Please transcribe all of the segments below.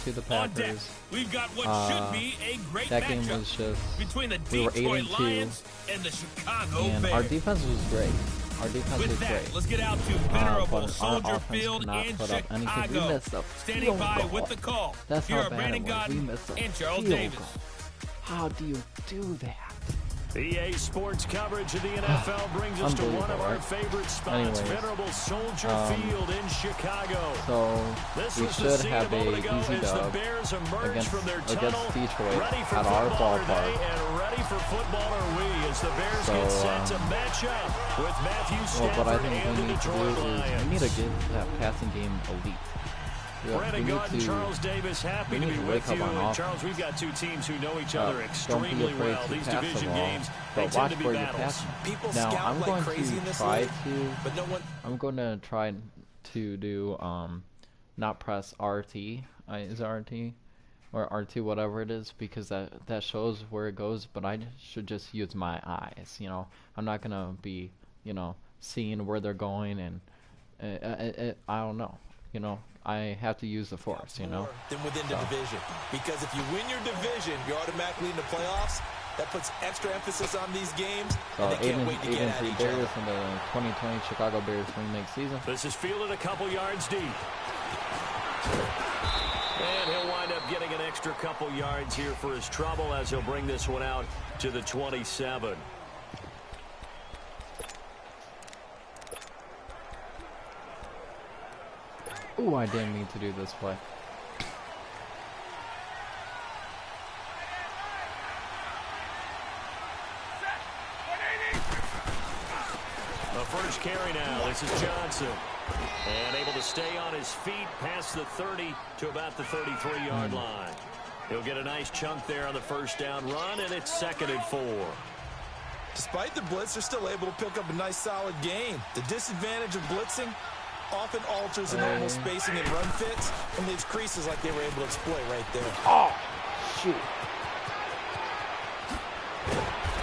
to the Packers. We've got what should be a great that game matchup was just between the we were Detroit 8-2, Lions and the Chicago and Bears. our defense was great. Our defense With was that, great. let's get out to venerable But Soldier our offense Field could not in put up anything. We Chicago. missed a Standing field by goal. with the call. That's Here how are bad Brandon it was. We Godden missed a and Charles field Davis. goal. How do you do that? EA Sports coverage of the NFL brings us to one of our favorite spots, venerable Soldier Field in Chicago. So we should have a easy dub against Detroit at our ballpark. And ready for football are we as the Bears get set to match up with Matthew Stafford what I think and we the need to Detroit do Lions. is we need to get that passing game elite. Brandon Godden, Charles Davis, happy to be with you. And Charles, we've got two teams who know each other extremely well. These division games, they tend to be battles. People now scout I'm like going crazy to in this try league, to. but no one. I'm going to try to do not press RT. Is it RT or R2, whatever it is, because that shows where it goes. But I should just use my eyes. You know, I'm not gonna be seeing where they're going, and I don't know. I have to use the force, Than within the division. Because if you win your division, you're automatically in the playoffs. That puts extra emphasis on these games. So and they can't wait to get at 8-3 each Bears other. from the 2020 Chicago Bears remake season. This is fielded a couple yards deep. And he'll wind up getting an extra couple yards here for his trouble as he'll bring this one out to the 27. Ooh, I didn't mean to do this play. The first carry now. This is Johnson. And able to stay on his feet past the 30 to about the 33-yard line. He'll get a nice chunk there on the first down run, and it's 2nd and 4. Despite the blitz, they're still able to pick up a nice solid gain. The disadvantage of blitzing often alters the normal spacing and run fits and leaves creases like they were able to exploit right there. Oh, shoot.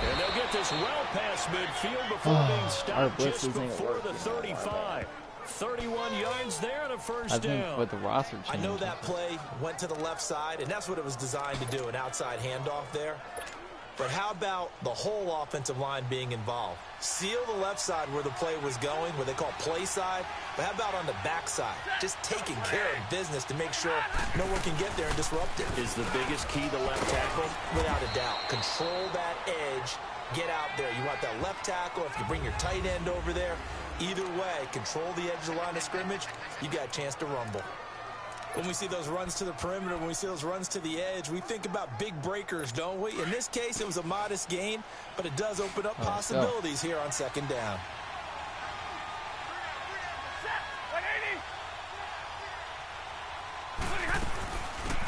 And they'll get this well past midfield before being stopped just before the 35. 31 yards there and a first down. With the roster change, I know that play went to the left side, and that's what it was designed to do, an outside handoff there. But how about the whole offensive line being involved? Seal the left side where the play was going, what they call play side. But how about on the back side? Just taking care of business to make sure no one can get there and disrupt it. Is the biggest key the left tackle? Without a doubt. Control that edge. Get out there. You want that left tackle. If you bring your tight end over there, either way, control the edge of the line of scrimmage, you got a chance to rumble. When we see those runs to the perimeter, when we see those runs to the edge, we think about big breakers, don't we? In this case, it was a modest gain, but it does open up possibilities here on 2nd down.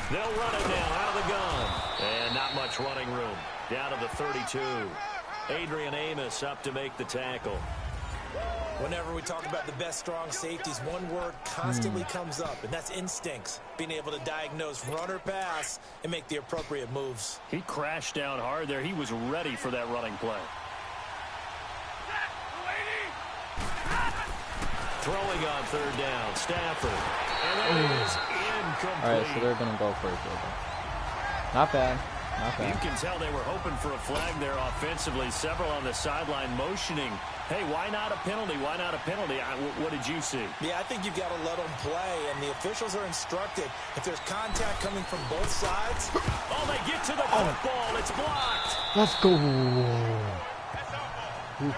They'll run it now out of the gun. And not much running room. Down to the 32. Adrian Amos up to make the tackle. Whenever we talk about the best strong safeties, one word constantly comes up, and that's instincts. Being able to diagnose run or pass and make the appropriate moves. He crashed down hard there. He was ready for that running play. Throwing on 3rd down, Stafford. And it is incomplete. All right, so they're going to go for it. Not bad. Not bad. You can tell they were hoping for a flag there offensively. Several on the sideline motioning. Hey, why not a penalty? Why not a penalty? What did you see? Yeah, I think you've got to let them play, and the officials are instructed. If there's contact coming from both sides. Oh, they get to the football. It's blocked. Let's go.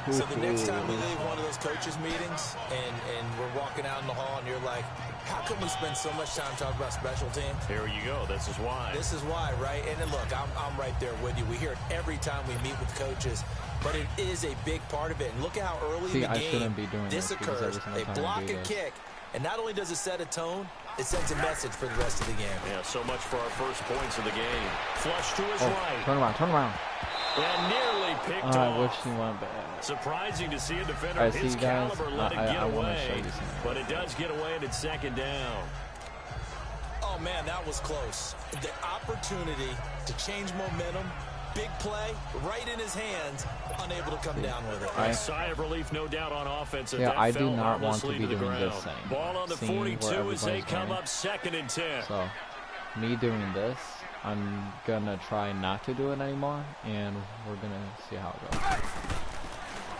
So the next time we leave one of those coaches' meetings and we're walking out in the hall and you're like, how come we spend so much time talking about special teams? Here you go. This is why. This is why, right? And then look, I'm right there with you. We hear it every time we meet with coaches, but it is a big part of it. And look at how early in the game this occurs. They block a kick, and not only does it set a tone, it sends a message for the rest of the game. Yeah, so much for our first points of the game. Flush to his right. Turn around. And nearly picked off. I wish he went back. Surprising to see a defender of his caliber let it get away. But it does get away, and it's 2nd down. Oh, man, that was close. The opportunity to change momentum, big play, right in his hands, unable to come down with it. A sigh of relief, no doubt, on offense. I do not want to be doing this thing. Ball on the 42 as they come up 2nd and 10. So, me doing this, I'm gonna try not to do it anymore, and we're gonna see how it goes.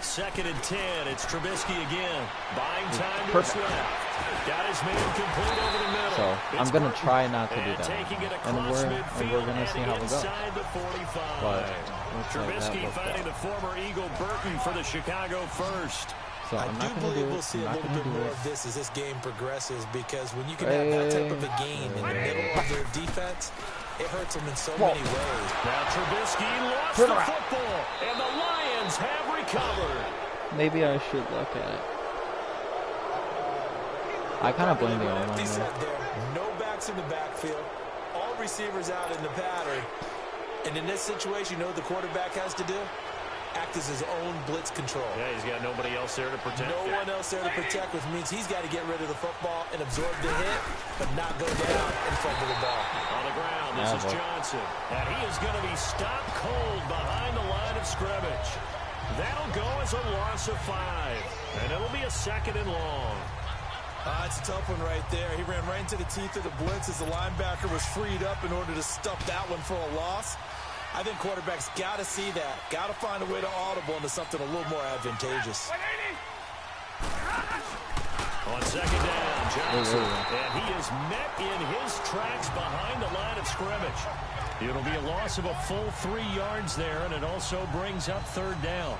2nd and 10. It's Trubisky again. Buying time to his Perfect. left. Got his man complete over the middle. So I'm It's gonna Burton. try not to do And that, taking it and across we're midfield gonna see and how it goes. inside the 45. But looks like that Trubisky worked finding out. the former Eagle Burton for the Chicago first. So I I'm do not gonna believe do we'll it. see I'm a not little gonna bit do more it. of this as this game progresses, because when you can have that type of a game in the middle of their defense, it hurts them in so many ways. Now Trubisky lost Turn the around. football, and the Lions have recovered. Maybe I should look at it. I kind of blame the An O-line empty there. set there. No backs in the backfield. All receivers out in the pattern. And in this situation, you know what the quarterback has to do? Act as his own blitz control. Yeah, he's got nobody else there to protect No him. one else there to protect, which means he's got to get rid of the football and absorb the hit, but not go down and fumble the ball. On the ground, this Yeah, is boy. Johnson. And he is going to be stopped cold behind the line of scrimmage. That'll go as a loss of 5. And it'll be a 2nd and long. It's a tough one right there. He ran right into the teeth of the blitz as the linebacker was freed up in order to stuff that one for a loss. I think quarterbacks got to see that. Got to find a way to audible into something a little more advantageous. On 2nd down, Johnson. Ooh. And he is met in his tracks behind the line of scrimmage. It'll be a loss of a full 3 yards there, and it also brings up 3rd down.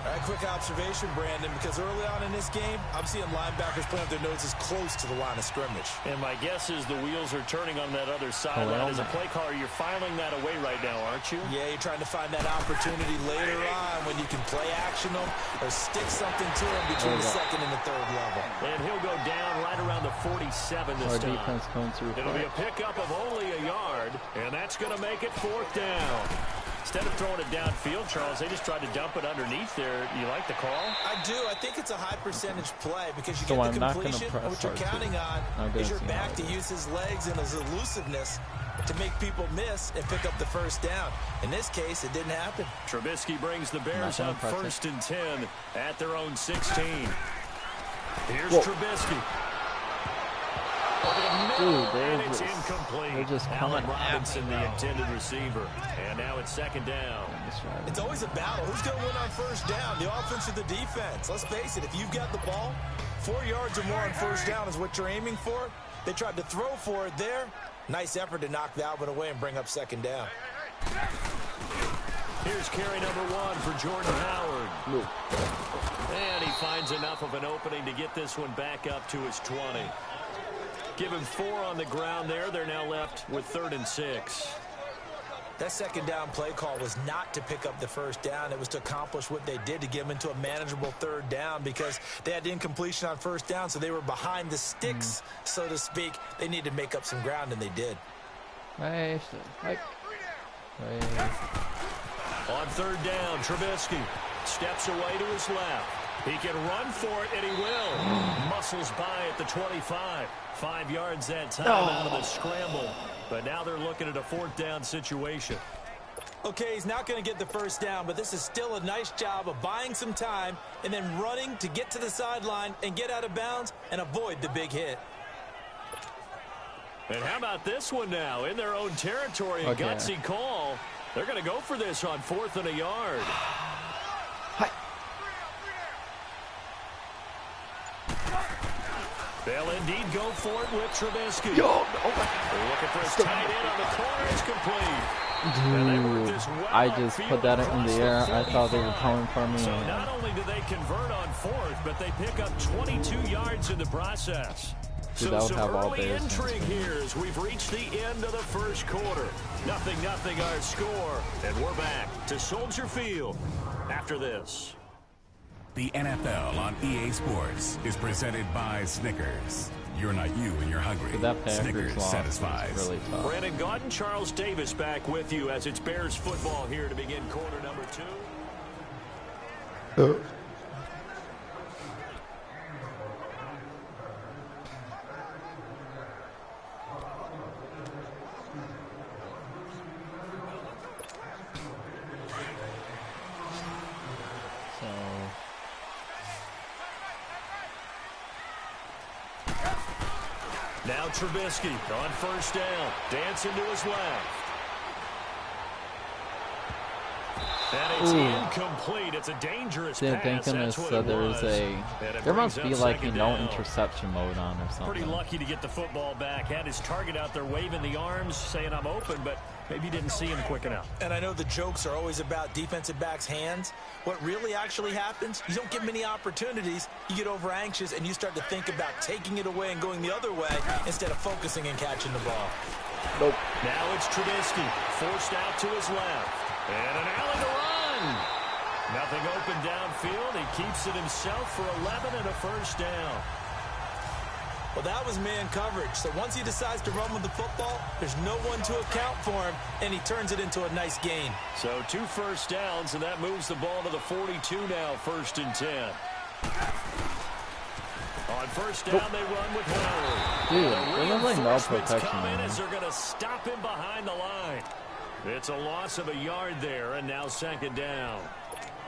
All right, quick observation, Brandon, because early on in this game, I'm seeing linebackers plant their noses close to the line of scrimmage. And my guess is the wheels are turning on that other sideline. As a play caller, you're filing that away right now, aren't you? Yeah, you're trying to find that opportunity later on when you can play action them or stick something to them between the 2nd and the 3rd level. And he'll go down right around the 47 this Our time. defense going through. It'll be a pickup of only a yard, and that's going to make it 4th down. Instead of throwing it downfield, Charles, they just tried to dump it underneath there. You like the call? I do. I think it's a high percentage play because you So get I'm the not gonna completion. press And what you're hard, too. counting on I'm gonna is your see how back it to is. use his legs and his elusiveness to make people miss and pick up the 1st down. In this case, it didn't happen. Trubisky brings the Bears Not up gonna press 1st and 10 at their own 16. Here's Whoa. Trubisky. Dude, And they're it's just, incomplete. they're just Allen coming at Robinson, me the now. intended receiver. And now it's 2nd down. It's always a battle. Who's going to win on 1st down, the offense or the defense? Let's face it, if you've got the ball, 4 yards or more on 1st down is what you're aiming for. They tried to throw for it there. Nice effort to knock that one away and bring up 2nd down. Here's carry number 1 for Jordan Howard. And he finds enough of an opening to get this one back up to his 20. Give him 4 on the ground there. They're now left with 3rd and 6. That 2nd down play call was not to pick up the 1st down. It was to accomplish what they did, to get them into a manageable 3rd down, because they had incompletion on 1st down, so they were behind the sticks, so to speak. They needed to make up some ground, and they did. Right. On 3rd down, Trubisky steps away to his left. He can run for it, and he will. Muscles by at the 25. 5 yards that time out of the scramble. But now they're looking at a 4th down situation. Okay, he's not going to get the 1st down, but this is still a nice job of buying some time and then running to get to the sideline and get out of bounds and avoid the big hit. And how about this one now? In their own territory, a Okay. gutsy call. They're going to go for this on 4th and a yard. They'll indeed go for it with Trubisky. They're looking for his tight end on the corner. It's complete. And they work this well I just upfield put that in across the air. I thought they were 45. coming for me. So not only do they convert on 4th, but they pick up 22 yards in the process. Dude, So that would some have all early Bears intrigue fans. here as we've reached the end of the 1st quarter. 0-0 our score. And we're back to Soldier Field after this. The NFL on EA Sports is presented by Snickers. You're not you when you're hungry. But that Packers Snickers loss satisfies. was really tough. Brandon Gaudin, Charles Davis back with you as it's Bears football here to begin quarter number 2. So Now now Trubisky on first down. Dancing to his left. And it's incomplete. It's a dangerous pass. Thank goodness there must be like no interception mode on or something. Pretty lucky to get the football back. Had his target out there waving the arms, saying I'm open, but maybe didn't see him quick enough. And I know the jokes are always about defensive backs' hands. What really actually happens, you don't get many opportunities. You get over anxious and you start to think about taking it away and going the other way instead of focusing and catching the ball. Nope. Now it's Trubisky, forced out to his left. And an alley to run. Nothing open downfield. He keeps it himself for 11 and a first down. Well, that was man coverage. So once he decides to run with the football, there's no one to account for him, and he turns it into a nice gain. So 2 first downs, and that moves the ball to the 42 now, 1st and 10. On first down, they run with Howard. Dude, there's like no protection coming on as they're going to stop him behind the line. It's a loss of a yard there, and now 2nd down.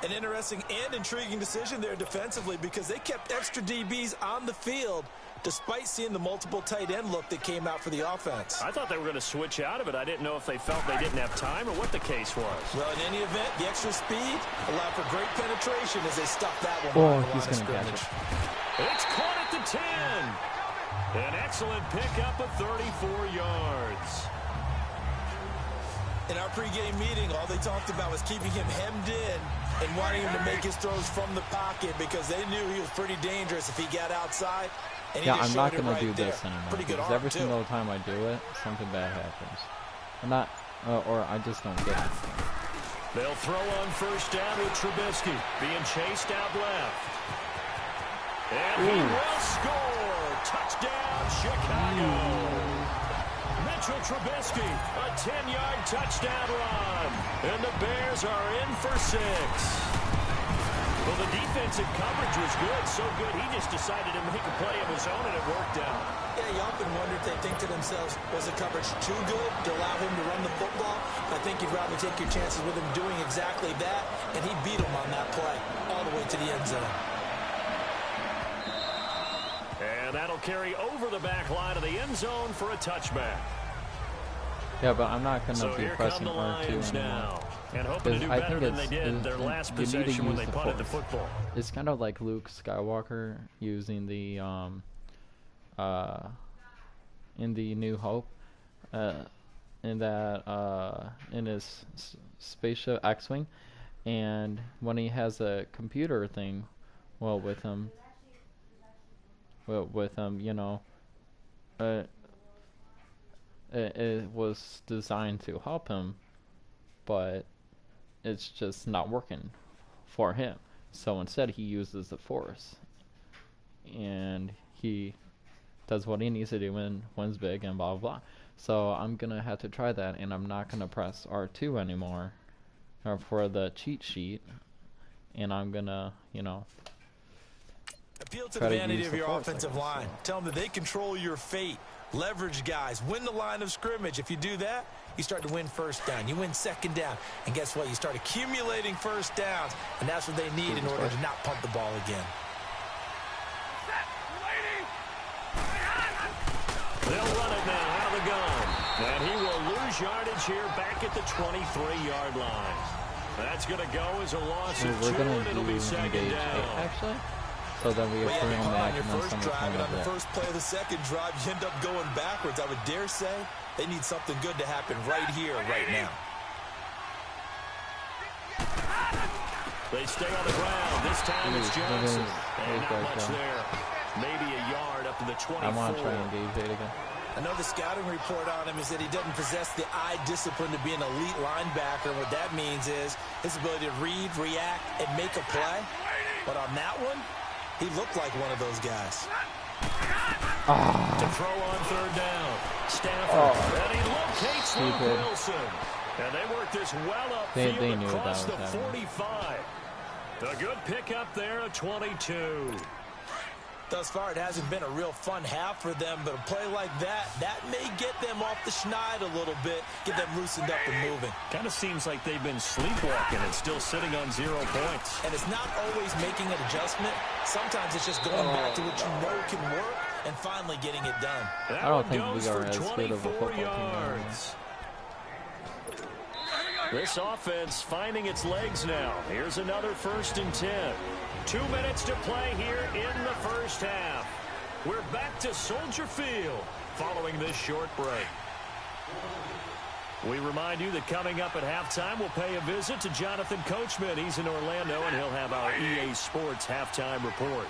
An interesting and intriguing decision there defensively because they kept extra DBs on the field despite seeing the multiple tight end look that came out for the offense. I thought they were going to switch out of it. I didn't know if they felt they didn't have time or what the case was. Well, in any event, the extra speed allowed for great penetration as they stuffed that one. Oh, he's going to catch it. It's caught at the 10. An excellent pickup of 34 yards. In our pregame meeting, all they talked about was keeping him hemmed in and wanting him to make his throws from the pocket because they knew he was pretty dangerous if he got outside. And yeah, I'm not going to do this anymore because every single time I do it, something bad happens. I'm not, or I just don't get it. They'll throw on first down with Trubisky being chased out left. And he will score. Touchdown, Chicago. Mitchell Trubisky, a 10-yard touchdown run. And the Bears are in for 6. Well, the defensive coverage was good, so good he just decided to make a play of his own, and it worked out. Yeah, you often wonder if they think to themselves, was the coverage too good to allow him to run the football? I think you'd rather take your chances with him doing exactly that, and he beat him on that play all the way to the end zone. And that'll carry over the back line of the end zone for a touchback. Yeah, but I'm not going to So be here pressing come the R2 Lions anymore. now, and hoping to do better than they did in their last possession when they punted the football. It's kind of like Luke Skywalker using the in the New Hope, in that in his spaceship X-wing, and when he has a computer thing, with him, you know, it was designed to help him, but it's just not working for him. So instead he uses the Force, and he does what he needs to do and wins big and blah blah blah. So I'm gonna have to try that, and I'm not gonna press R2 anymore for the cheat sheet, and I'm gonna, you know, appeal to the vanity of your offensive line. Tell them that they control your fate. Leverage guys. Win the line of scrimmage. If you do that, you start to win first down. You win second down. And guess what? You start accumulating first downs. And that's what they need in order to not punt the ball again. They'll run it now out of the gun. And he will lose yardage here back at the 23-yard line. That's going to go as a loss of 2, and it'll be second down. Actually? So then we have him back and then someone on the first play of the second drive, you end up going backwards. I would dare say they need something good to happen right here, right now. They stay on the ground. This time it's Johnson. And not much there. Maybe a yard up to the 24. I want to try and engage it again. I know the scouting report on him is that he doesn't possess the eye discipline to be an elite linebacker. What that means is his ability to read, react, and make a play. But on that one, he looked like one of those guys. To throw on third down. Stafford. And he locates Luke Wilson. And they work this well upfield across the 45. A good pickup there at 22. Thus far, it hasn't been a real fun half for them, but a play like that may get them off the schneid a little bit, get them loosened up and moving. Kind of seems like they've been sleepwalking and still sitting on 0 points. And it's not always making an adjustment. Sometimes it's just going back to what you know can work and finally getting it done. That I don't one think we goes are for as good of a 24 football team yards. This offense finding its legs now. Here's another 1st and 10. 2 minutes to play here in the first half. We're back to Soldier Field following this short break. We remind you that coming up at halftime, we'll pay a visit to Jonathan Coachman. He's in Orlando, and he'll have our EA Sports halftime report.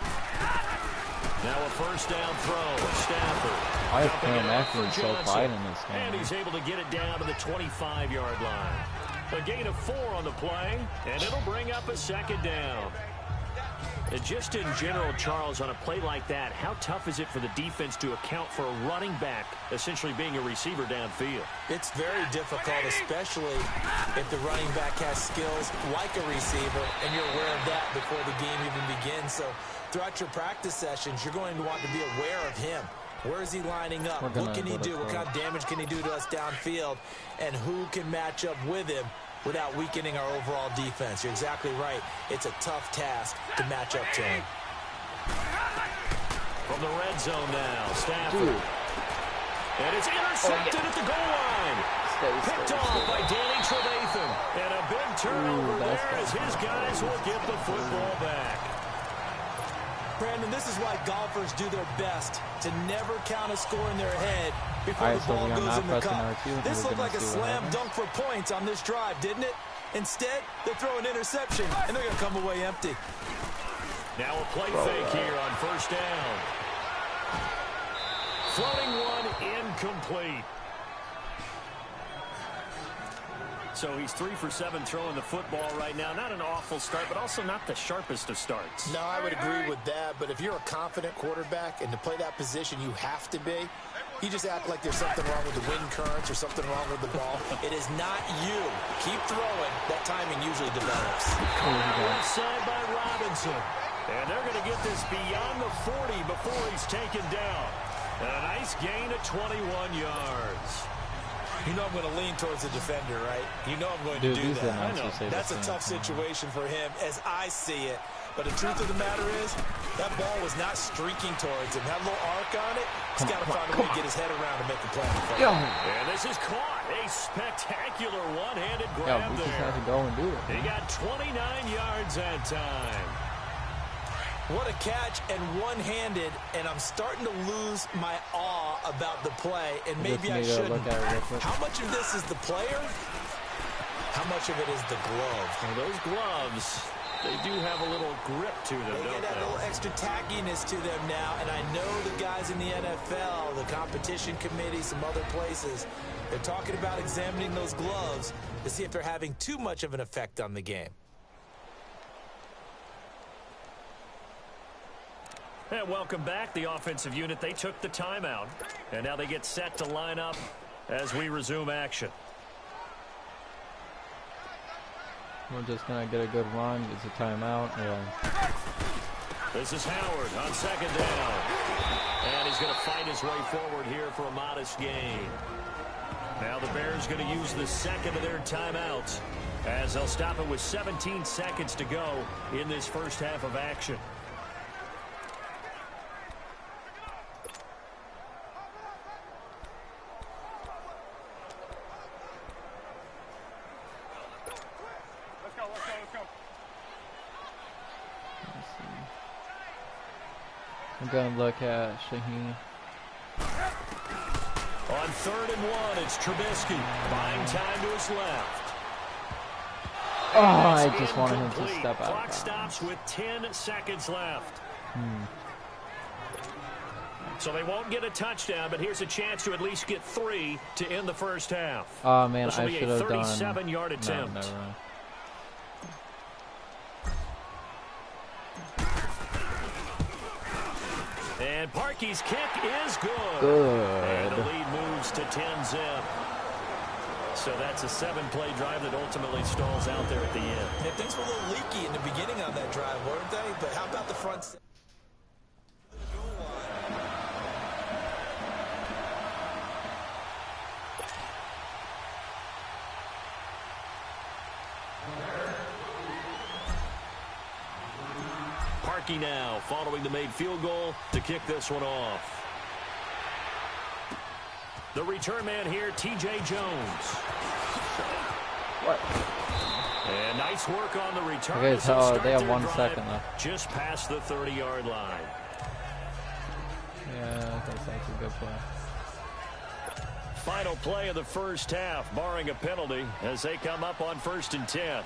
Now a first down throw. Stafford. I have dumping Cam it off for Akron so Johnson. quiet in this game. And he's able to get it down to the 25-yard line. A gain of 4 on the play, and it'll bring up a 2nd down. And just in general, Charles, on a play like that, how tough is it for the defense to account for a running back essentially being a receiver downfield? It's very difficult, especially if the running back has skills like a receiver, and you're aware of that before the game even begins. So throughout your practice sessions, you're going to want to be aware of him. Where is he lining up? What can he do? What kind of damage can he do to us downfield? And who can match up with him without weakening our overall defense? You're exactly right. It's a tough task to match up to him. From the red zone now, Stafford. And it's intercepted at the goal line. Picked off by Danny Trevathan. And a big turnover there as his guys will get the football back. Brandon, this is why golfers do their best to never count a score in their head before the ball goes in the cup. This looked like a slam dunk for points on this drive, didn't it? Instead, they throw an interception, and they're going to come away empty. Now a play fake here on first down. Floating one incomplete. So he's 3 for 7 throwing the football right now. Not an awful start, but also not the sharpest of starts. No, I would agree with that. But if you're a confident quarterback and to play that position, you have to be. You just act like there's something wrong with the wind currents or something wrong with the ball. It is not you. Keep throwing. That timing usually develops. Left side by Robinson. And they're going to get this beyond the 40 before he's taken down. And a nice gain of 21 yards. You know I'm going to lean towards the defender, right? You know I'm going to do that. I know. That's a tough situation for him as I see it. But the truth of the matter is, that ball was not streaking towards him. Had a little arc on it. He's got to find a way to get his head around and make a play. And this is caught. A spectacular one-handed grab we just there. have to go and do it. He got 29 yards that time. What a catch, and one-handed, and I'm starting to lose my awe about the play, and maybe I shouldn't. How much of this is the player? How much of it is the glove? Well, those gloves, they do have a little grip to them, They don't get that they? little extra tackiness to them now, and I know the guys in the NFL, the competition committee, some other places, they're talking about examining those gloves to see if they're having too much of an effect on the game. And welcome back. The offensive unit, they took the timeout. And now they get set to line up as we resume action. We're just going to get a good run. It's a timeout. Yeah. This is Howard on 2nd down. And he's going to fight his way forward here for a modest gain. Now the Bears going to use the second of their timeouts as they'll stop it with 17 seconds to go in this first half of action. I'm going to look at Shaheen. On 3rd and 1, it's Trubisky buying time to his left. Oh, I just wanted him to step out. Clock stops with 10 seconds left. So they won't get a touchdown, but here's a chance to at least get 3 to end the first half. Oh, man, This will I be should a have done... 37-yard attempt. No, never mind. And Parkey's kick is good. Good. And the lead moves to 10-zip. So that's a 7-play drive that ultimately stalls out there at the end. And things were a little leaky in the beginning on that drive, weren't they? But how about the front? Trubisky now, following the made field goal to kick this one off. The return man here, T.J. Jones. What? And nice work on the return. Okay, as they'll so start they have their 1 drive second left. just past the 30-yard line. Yeah, that's actually a good play. Final play of the first half, barring a penalty, as they come up on 1st and 10.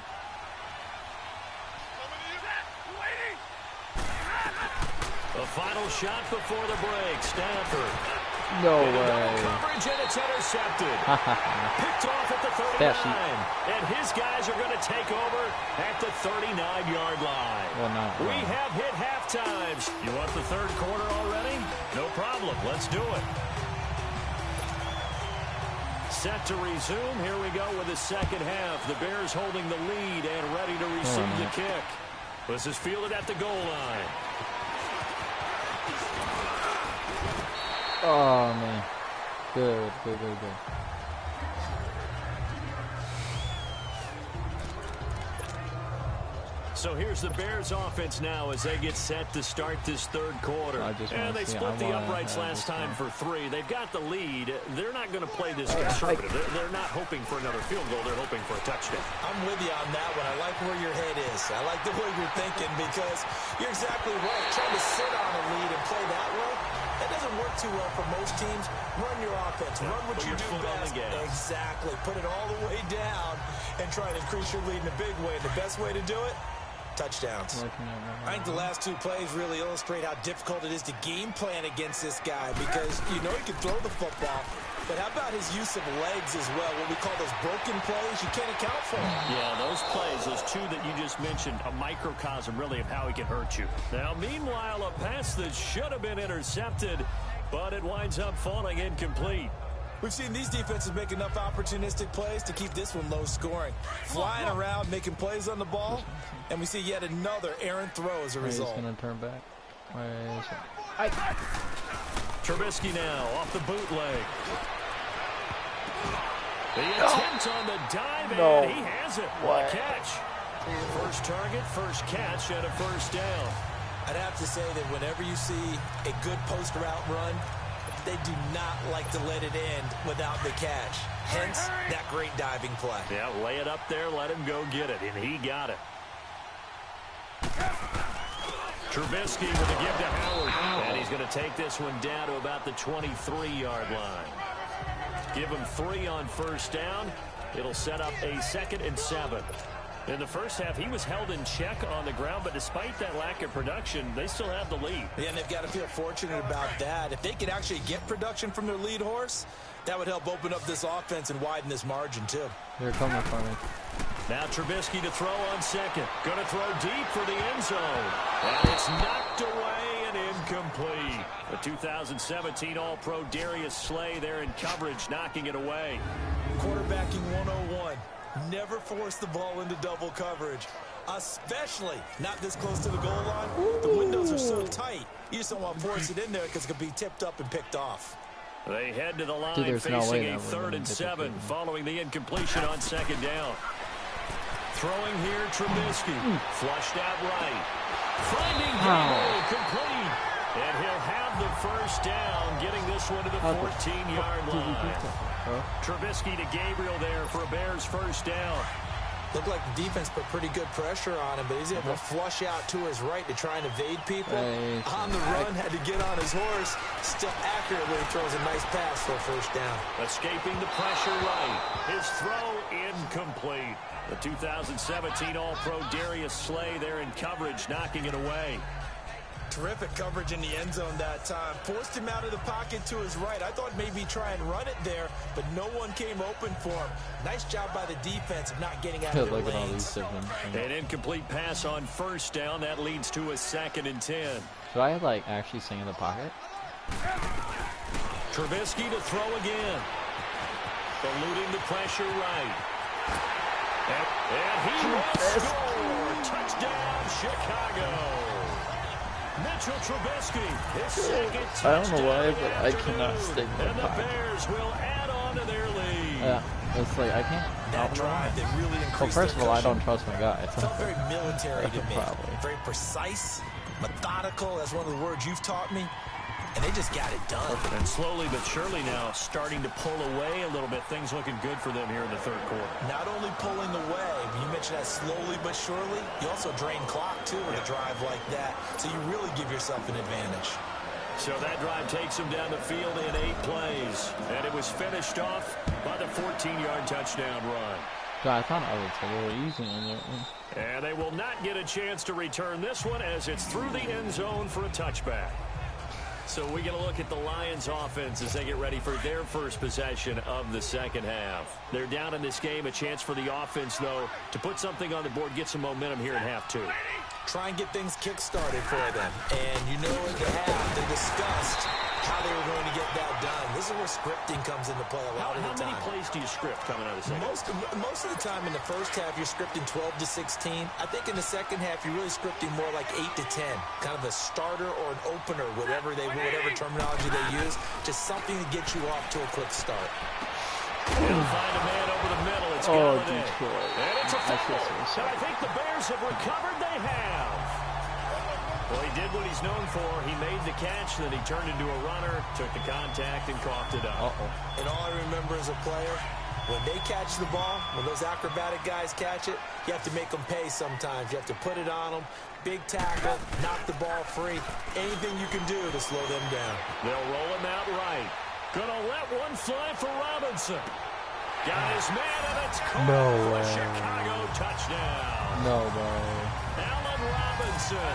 The final shot before the break. Stafford. No Into double way. coverage, and it's intercepted. Picked off at the 39. And his guys are going to take over at the 39-yard line. Well, not We wrong. have hit half times. You want the third quarter already? No problem. Let's do it. Set to resume. Here we go with the second half. The Bears holding the lead and ready to receive the kick. This is fielded at the goal line. Oh, man. Good. So here's the Bears offense now as they get set to start this third quarter. And they split the uprights last time for 3. They've got the lead. They're not going to play this conservative. They're not hoping for another field goal. They're hoping for a touchdown. I'm with you on that one. I like where your head is. I like the way you're thinking because you're exactly right. Trying to sit on a lead and play that way, that doesn't work too well for most teams. Run your offense. Run what you do best. Exactly. Put it all the way down and try and increase your lead in a big way. And the best way to do it, touchdowns. I think the last 2 plays really illustrate how difficult it is to game plan against this guy because you know he can throw the football, but how about his use of legs as well? What we call those broken plays, you can't account for them. Yeah, those plays, those 2 that you just mentioned, a microcosm really of how he can hurt you. Now, meanwhile, a pass that should have been intercepted, but it winds up falling incomplete. We've seen these defenses make enough opportunistic plays to keep this one low scoring. Flying around, making plays on the ball, and we see yet another errant throw as a result. He's going to turn back. Trubisky now off the bootleg. The attempt on the dive, and he has it. What a catch. First target, first catch, and a first down. I'd have to say that whenever you see a good post route run, they do not like to let it end without the catch. Hence, that great diving play. Yeah, lay it up there, let him go get it, and he got it. Trubisky with a give to Howard, and he's going to take this one down to about the 23-yard line. Give him 3 on first down. It'll set up a 2nd and 7. In the first half, he was held in check on the ground, but despite that lack of production, they still have the lead. Yeah, and they've got to feel fortunate about that. If they could actually get production from their lead horse, that would help open up this offense and widen this margin, too. They're coming for me. Now Trubisky to throw on second. Going to throw deep for the end zone. And it's knocked away and incomplete. The 2017 All-Pro Darius Slay there in coverage, knocking it away. Quarterbacking 101. Never force the ball into double coverage, especially not this close to the goal line. The windows are so tight, you just don't want to force it in there because it could be tipped up and picked off. They head to the line There's no facing way a that we're 3rd and gonna 7 get the following the incompletion on second down. Throwing here, Trubisky. Flushed out right. Finding Gable, complete. And he'll have the first down, getting this one to the 14-yard line. Trubisky to Gabriel there for a Bears first down. Looked like the defense put pretty good pressure on him, but he's able to flush out to his right to try and evade people. On the run, had to get on his horse. Still accurately throws a nice pass for a first down. Escaping the pressure right. His throw incomplete. The 2017 All-Pro Darius Slay there in coverage, knocking it away. Terrific coverage in the end zone that time. Forced him out of the pocket to his right. I thought maybe try and run it there, but no one came open for him. Nice job by the defense of not getting out of their Look at all these lanes. different things. An incomplete pass on first down. That leads to a 2nd and 10. Should I like actually stay in the pocket? Trubisky to throw again. Eluding the pressure right. And he will score. Touchdown, Chicago. Mitchell Trubisky, his second touchdown. I don't know why, but I cannot stay in the And the pocket. Bears will add on to their lead. Yeah, it's like I can't. That drive that really increased Well, first of their all, I cushion. don't trust my guys. Felt very military to me. Probably. Very precise. methodical. That's one of the words you've taught me. And they just got it done. And slowly but surely now starting to pull away a little bit. Things looking good for them here in the third quarter. Not only pulling away, but you mentioned that slowly but surely, you also drain clock, too, with a drive like that. So you really give yourself an advantage. So that drive takes them down the field in 8 plays. And it was finished off by the 14-yard touchdown run. God, I thought I was a little easy on that one. And they will not get a chance to return this one as it's through the end zone for a touchback. So we get a look at the Lions offense as they get ready for their first possession of the second half. They're down in this game. A chance for the offense, though, to put something on the board, get some momentum here in half 2. Try and get things kick-started for them. And you know at the half, they discussed how they were going to get that done. This is where scripting comes into play a lot of the time. How many plays do you script coming out of the second? Most of the time in the first half, you're scripting 12 to 16. I think in the second half, you're really scripting more like 8 to 10. Kind of a starter or an opener, whatever terminology they use. Just something to get you off to a quick start. They'll find a man over the middle. It's Galladay. And it's a fumble. And I think the Bears have recovered. They have. Well, he did what he's known for. He made the catch, then he turned into a runner, took the contact, and coughed it up. And all I remember as a player, when they catch the ball, when those acrobatic guys catch it, you have to make them pay sometimes. You have to put it on them. Big tackle, knock the ball free. Anything you can do to slow them down. They'll roll him out right. Gonna let one fly for Robinson. Got his man, and it's caught for a Chicago touchdown. No way. Allen Robinson,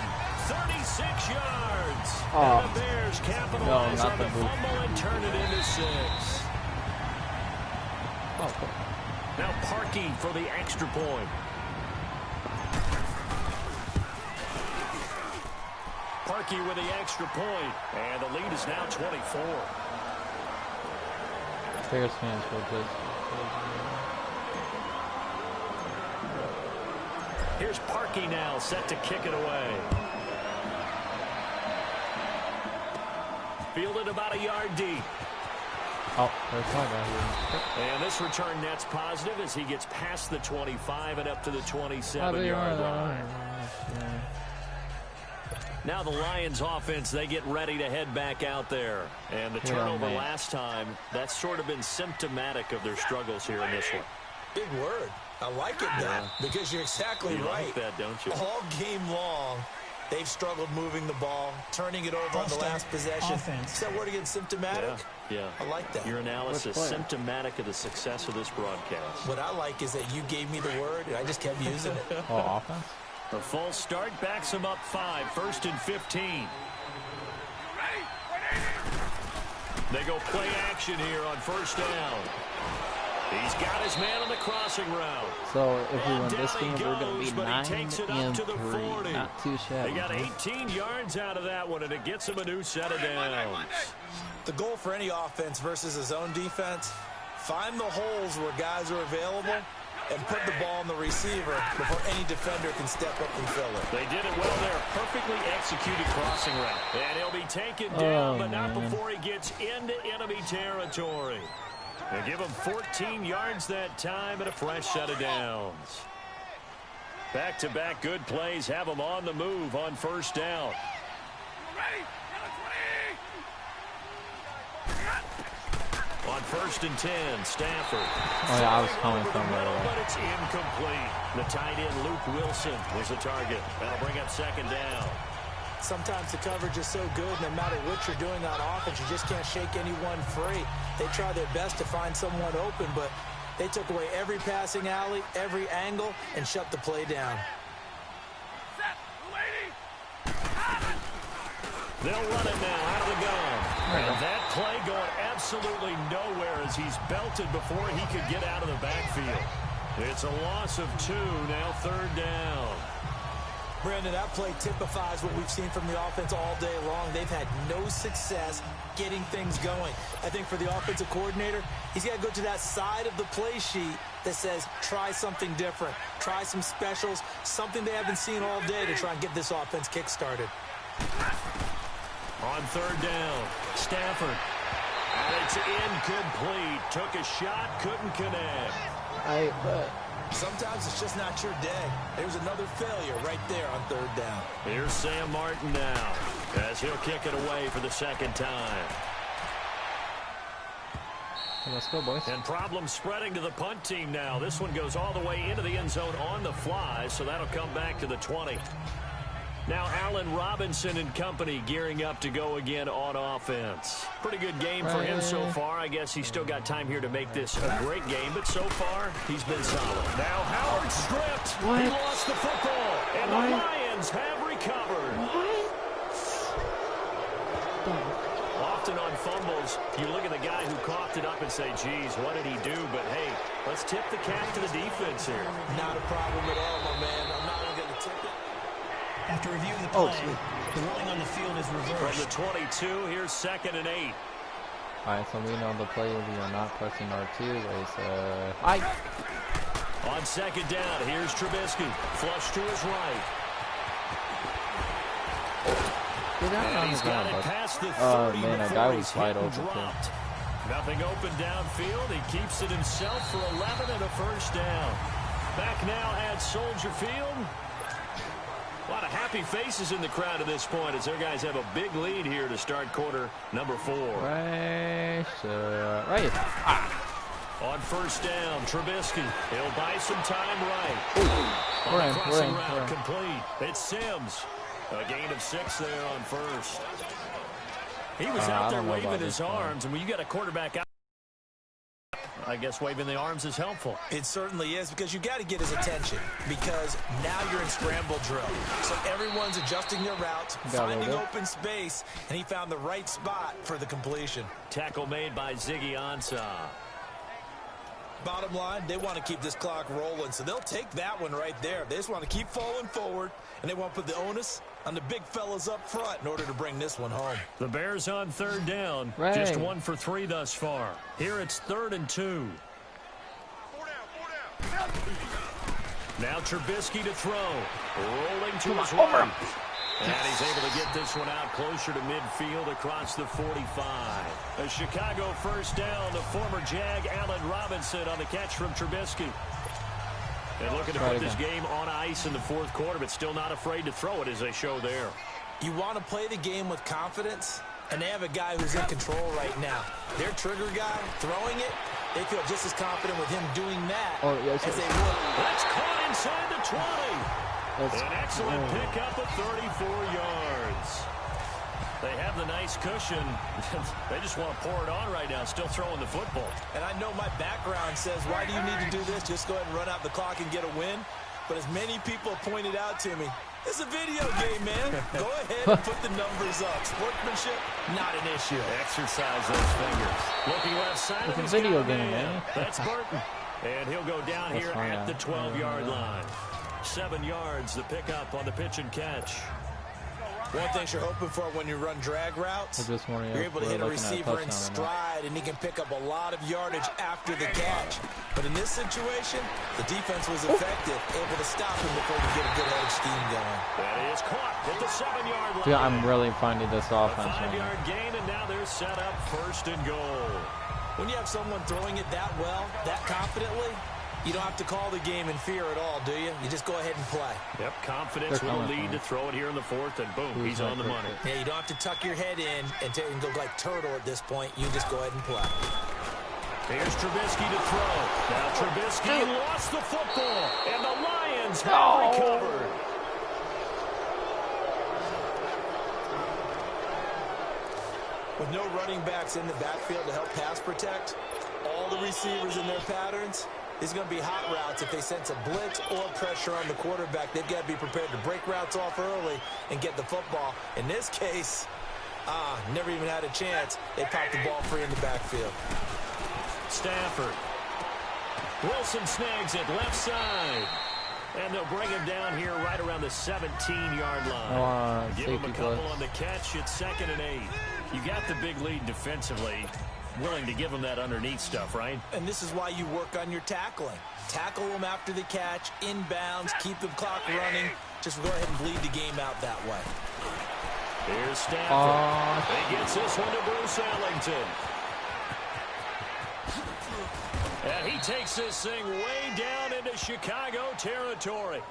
36 yards. And the Bears capitalize on the fumble and turn it into 6. Now Parkey for the extra point. Parkey with the extra point, and the lead is now 24. Bears fans will just... Here's Parkey now, set to kick it away. Fielded about a yard deep. Oh, there's my guy here. And this return net's positive as he gets past the 25 and up to the 27-yard line. Now the Lions offense, they get ready to head back out there. And the turnover last time, that's sort of been symptomatic of their struggles here in this one. Big word. I like it now because you're exactly right. Like that, don't you? All game long, they've struggled moving the ball, turning it over on the last possession. Is that word again, symptomatic? Yeah. I like that. Your analysis, symptomatic of the success of this broadcast. What I like is that you gave me the word, and I just kept using it. Offense? The full start backs him up 5, 1st and 15. They go play action here on 1st down. He's got his man on the crossing route. So if we win this game, we're going to be 9-3. Not too shabby. They got 18 yards out of that one, and it gets him a new set of downs. The goal for any offense versus a zone defense, find the holes where guys are available and put the ball on the receiver before any defender can step up and fill it. They did it well there. Perfectly executed crossing route. And he'll be taken down, but not before he gets into enemy territory. They give him 14 yards that time and a fresh set of downs. Back-to-back good plays have them on the move on 1st down. On 1st and 10, Stafford. Oh, yeah, I was coming from there. But it's incomplete. The tight end, Luke Wilson, was the target. That'll bring up 2nd down. Sometimes the coverage is so good, no matter what you're doing on offense, you just can't shake anyone free. They try their best to find someone open, but they took away every passing alley, every angle, and shut the play down. They'll run it now out of the gun. And that play going absolutely nowhere as he's belted before he could get out of the backfield. It's a loss of 2, now 3rd down. Brandon, that play typifies what we've seen from the offense all day long. They've had no success getting things going. I think for the offensive coordinator, he's got to go to that side of the play sheet that says try something different, try some specials, something they haven't seen all day to try and get this offense kick-started. On 3rd down, Stafford. And it's incomplete. Took a shot, couldn't connect. Sometimes it's just not your day. There's another failure right there on third down. Here's Sam Martin now, as he'll kick it away for the second time. Let's go, boys. And problems spreading to the punt team now. This one goes all the way into the end zone on the fly, so that'll come back to the 20. Now Allen Robinson and company gearing up to go again on offense. Pretty good game for him so far. I guess he's still got time here to make this a great game, but so far he's been solid. Now Howard stripped. He lost the football, and the Lions have recovered. Often on fumbles, you look at the guy who coughed it up and say, geez, what did he do? But hey, let's tip the cap to the defense here. Not a problem at all, my man. I'm not even going to tip it. After reviewing the play, the ruling on the field is reversed. From the 22, here's 2nd and 8. Alright, so we know the play we are not pressing R2. On 2nd down, here's Trubisky. Flush to his right. And he's got it past the 30 man, that guy was wide open dropped. Nothing open downfield. He keeps it himself for 11 and a first down. Back now at Soldier Field. A lot of happy faces in the crowd at this point as their guys have a big lead here to start quarter number 4. On first down, Trubisky. He'll buy some time right. On the crossing route, complete. It's Sims. A gain of 6 there on first. He was out there waving his arms, and when you got a quarterback out, I guess waving the arms is helpful. It certainly is, because you got to get his attention, because now you're in scramble drill. So everyone's adjusting their routes, finding open space, and he found the right spot for the completion. Tackle made by Ziggy Ansah. Bottom line, they want to keep this clock rolling, so they'll take that one right there. They just want to keep falling forward, and they want to put the onus on the big fellas up front in order to bring this one home. The Bears on third down. Just 1 for 3 thus far. Here it's 3rd and 2. Now Trubisky to throw. Rolling to his right. And he's able to get this one out closer to midfield across the 45. A Chicago first down. The former Jag Allen Robinson on the catch from Trubisky. And looking to put this game on ice in the 4th quarter, but still not afraid to throw it as they show there. You want to play the game with confidence, and they have a guy who's in control right now. Their trigger guy throwing it, they feel just as confident with him doing that as they would. That's caught inside the 20. An excellent pickup of 34 yards. They have the nice cushion. They just want to pour it on right now, still throwing the football. And I know my background says, why do you need to do this? Just go ahead and run out the clock and get a win. But as many people have pointed out to me, it's a video game, man. Go ahead and put the numbers up. Sportsmanship, not an issue. Exercise those fingers. Looking left side. It's a video game, man. That's Burton. And he'll go down here at the 12-yard line. 7 yards, the pickup on the pitch and catch. One thing you're hoping for when you run drag routes, you're able to hit a receiver in stride, and he can pick up a lot of yardage after the catch. But in this situation, the defense was effective, able to stop him before he could get a good head scheme going. That is caught at the 7-yard line. Dude, I'm really finding this offense. A 5-yard gain, and now they're set up 1st and goal. When you have someone throwing it that well, that confidently, you don't have to call the game in fear at all, do you? You just go ahead and play. Yep, confidence with a lead to throw it here in the 4th, and boom, he's on the money. Yeah, you don't have to tuck your head in and go like turtle at this point. You just go ahead and play. Here's Trubisky to throw. Now Trubisky lost the football, and the Lions have recovered. With no running backs in the backfield to help pass protect, all the receivers in their patterns, it's going to be hot routes. If they sense a blitz or pressure on the quarterback, they've got to be prepared to break routes off early and get the football. In this case, never even had a chance. They popped the ball free in the backfield. Stafford. Wilson snags it left side. And they'll bring him down here right around the 17-yard line. Give him a couple on the catch. It's 2nd and 8. You got the big lead defensively. Willing to give them that underneath stuff, right? And this is why you work on your tackling. Tackle them after the catch, inbounds, keep the clock running. Just go ahead and bleed the game out that way. Here's Stafford. He gets this one to Bruce Ellington. And he takes this thing way down into Chicago territory.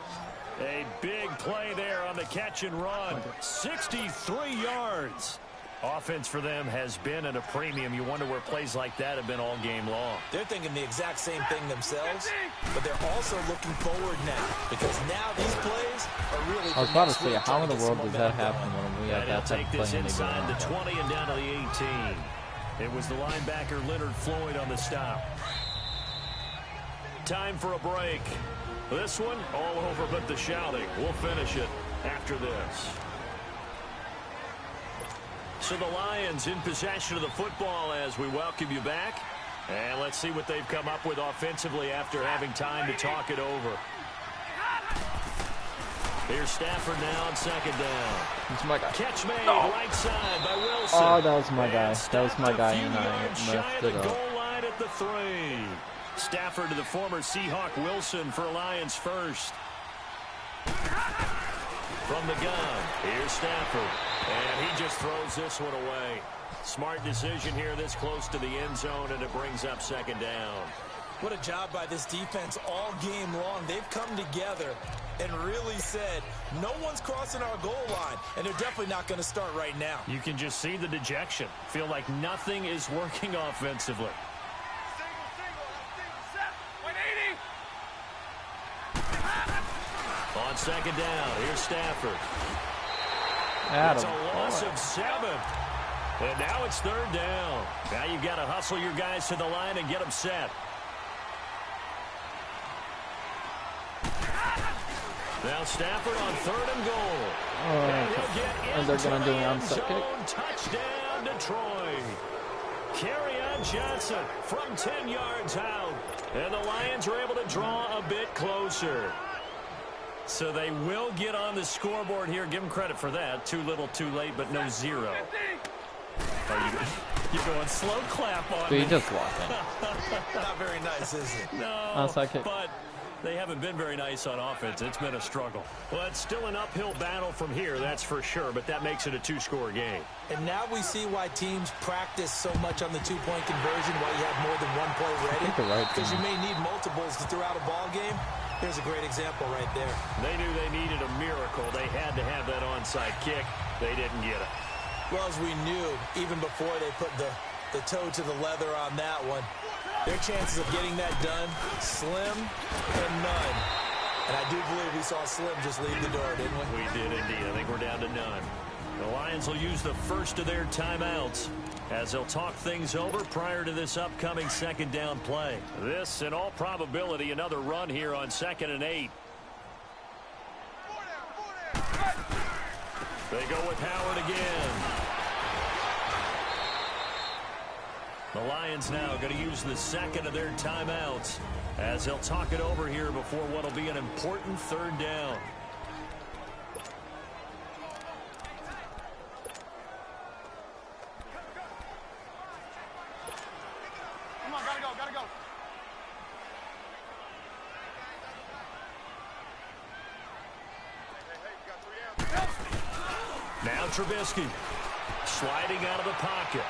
A big play there on the catch and run. 63 yards. Offense for them has been at a premium. You wonder where plays like that have been all game long. They're thinking the exact same thing themselves, but they're also looking forward now because now these plays are really. I was about to say, how in the world does that happen when we have that type of Take this play in the inside game? the 20 and down to the 18. It was the linebacker Leonard Floyd on the stop. Time for a break. This one all over but the shouting. We'll finish it after this. So the Lions in possession of the football as we welcome you back. And let's see what they've come up with offensively after having time to talk it over. Here's Stafford now on second down. It's my guy. Catch made right side by Wilson. Oh, that was my guy. That was my guy, and I messed it up. Goal line at the 3. Stafford to the former Seahawk Wilson for Lions first. From the gun, here's Stafford. And he just throws this one away. Smart decision here this close to the end zone, and it brings up second down. What a job by this defense all game long. They've come together and really said, no one's crossing our goal line, and they're definitely not going to start right now. You can just see the dejection. Feel like nothing is working offensively. On second down, here's Stafford. It's a loss of 7. And now it's third down. Now you've got to hustle your guys to the line and get them set. Now Stafford on third and goal. And they're going to do an onside kick. Touchdown, Detroit. Kerryon Johnson from 10 yards out. And the Lions are able to draw a bit closer. So they will get on the scoreboard here. Give them credit for that. Too little, too late, but no 0. You're going slow clap on Dude, me. he just walked in. Not very nice, is it? No, Onside kick. but they haven't been very nice on offense. It's been a struggle. Well, it's still an uphill battle from here, that's for sure, but that makes it a 2-score game. And now we see why teams practice so much on the two-point conversion, why you have more than one play ready. Because you may need multiples throughout a ball game. Here's a great example right there. They knew they needed a miracle. They had to have that onside kick. They didn't get it. Well, as we knew, even before they put the toe to the leather on that one, their chances of getting that done, slim and none. And I do believe we saw Slim just leave the door, didn't we? We did indeed. I think we're down to none. The Lions will use the first of their timeouts as they'll talk things over prior to this upcoming second down play. This, in all probability, another run here on 2nd and 8. They go with Howard again. The Lions now going to use the second of their timeouts as they'll talk it over here before what will be an important third down. Come on, gotta go. Now Trubisky sliding out of the pocket.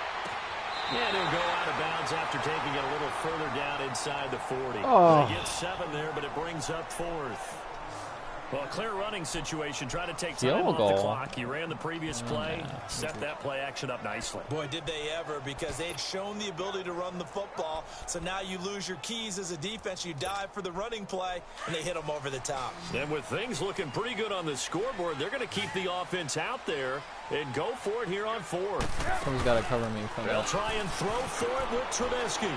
And he'll go out of bounds after taking it a little further down inside the 40. They get 7 there, but it brings up 4th. Well, a clear running situation. Try to take time off the clock. He ran the previous play, set that play action up nicely. Boy, did they ever, because they'd shown the ability to run the football. So now you lose your keys as a defense. You dive for the running play, and they hit them over the top. And with things looking pretty good on the scoreboard, they're going to keep the offense out there and go for it here on 4th. Someone's got to cover me from They'll that. try and throw for it with Trubisky.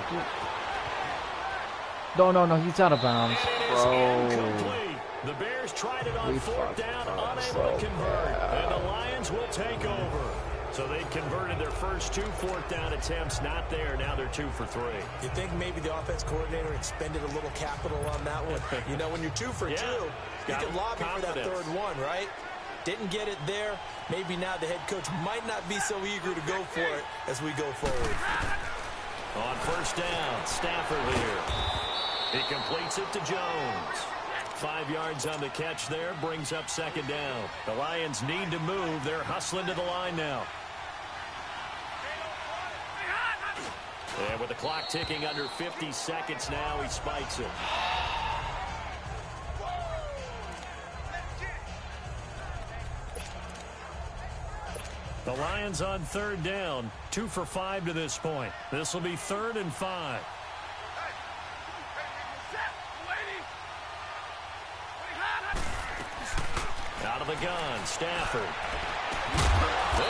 No, he's out of bounds. Incomplete. The Bears tried it on 4th down, unable to convert. And the Lions will take over. So they converted their first 2 4th down attempts. Not there. Now they're 2 for 3. You think maybe the offense coordinator expended a little capital on that one? You know, when you're 2 for 2, you can lobby for that third one, right? Didn't get it there. Maybe now the head coach might not be so eager to go for it as we go forward. On 1st down, Stafford here. He completes it to Jones. 5 yards on the catch there, brings up 2nd down. The Lions need to move. They're hustling to the line now. And with the clock ticking under 50 seconds now, he spikes it. The Lions on third down, 2 for 5 to this point. This will be 3rd and 5. Out of the gun, Stafford.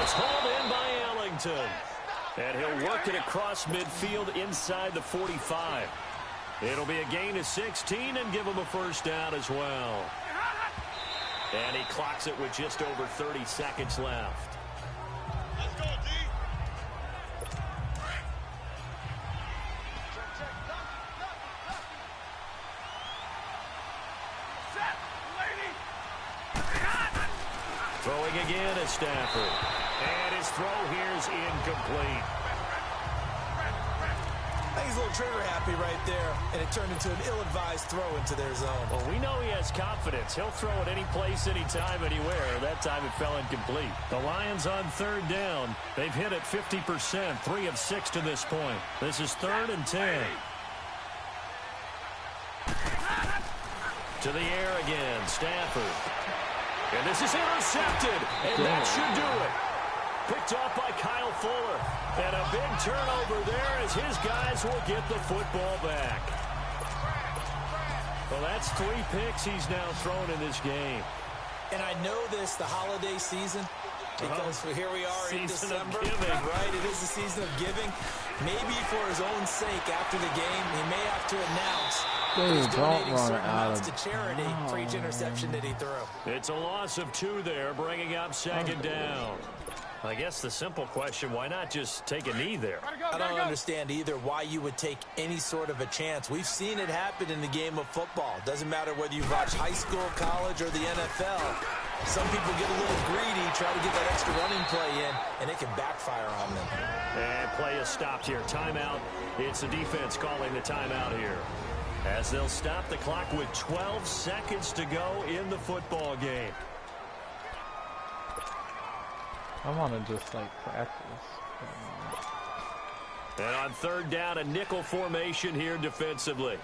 It's hauled in by Ellington. And he'll work it across midfield inside the 45. It'll be a gain of 16 and give him a first down as well. And he clocks it with just over 30 seconds left. Let's go, D. Set, lady. Throwing again is Stafford. And his throw here is incomplete. I think he's a little trigger happy right there, and it turned into an ill-advised throw into their zone. Well, we know he has confidence. He'll throw it any place, anytime, anywhere. That time it fell incomplete. The Lions on third down. They've hit it 50%, 3 of 6 to this point. This is 3rd and 10. To the air again, Stafford. And this is intercepted, and that should do it. Picked off by Kyle Fuller. And a big turnover there as his guys will get the football back. Well, that's 3 picks he's now thrown in this game. And I know this, the holiday season, because here we are in Season of December. giving. Right, it is the season of giving. Maybe for his own sake after the game, he may have to announce he's Dude, don't donating run certain out amounts of to charity for each interception that he threw. It's a loss of 2 there, bringing up 2nd down. I guess the simple question, why not just take a knee there? I don't understand either why you would take any sort of a chance. We've seen it happen in the game of football. Doesn't matter whether you watch high school, college, or the NFL. Some people get a little greedy, try to get that extra running play in, and it can backfire on them. And play is stopped here. Timeout. It's the defense calling the timeout here. As they'll stop the clock with 12 seconds to go in the football game. I want to just like practice. And on third down, a nickel formation here defensively.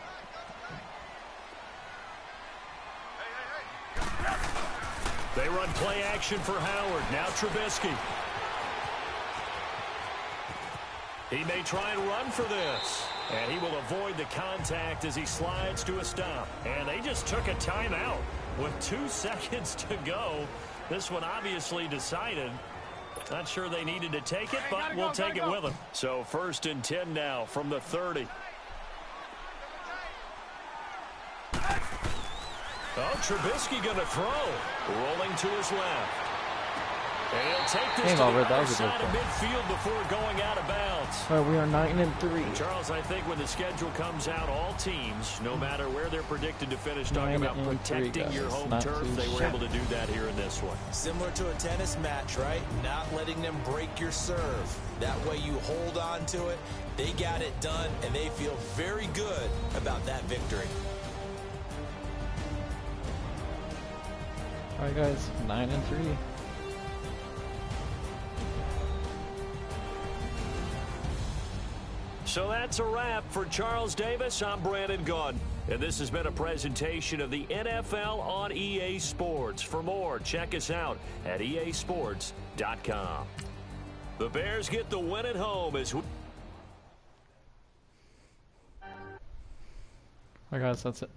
They run play action for Howard. Now Trubisky. He may try and run for this. And he will avoid the contact as he slides to a stop. And they just took a timeout with 2 seconds to go. This one obviously decided. Not sure they needed to take it, but we'll take it with them. So 1st and 10 now from the 30. Oh, Trubisky going to throw. Rolling to his left. And he'll take this Game to over. the That was a good outside of play. midfield before going out of bounds. All right, we are 9-3. Charles, I think when the schedule comes out, all teams, no matter where they're predicted to finish, talking about 9-3, protecting your guys. home Not turf, too they were shabby. able to do that here in this one. Similar to a tennis match, right? Not letting them break your serve. That way you hold on to it. They got it done, and they feel very good about that victory. All right, guys, 9-3. So that's a wrap for Charles Davis. I'm Brandon Gaudin. And this has been a presentation of the NFL on EA Sports. For more, check us out at easports.com. The Bears get the win at home as we... All right, guys, that's it.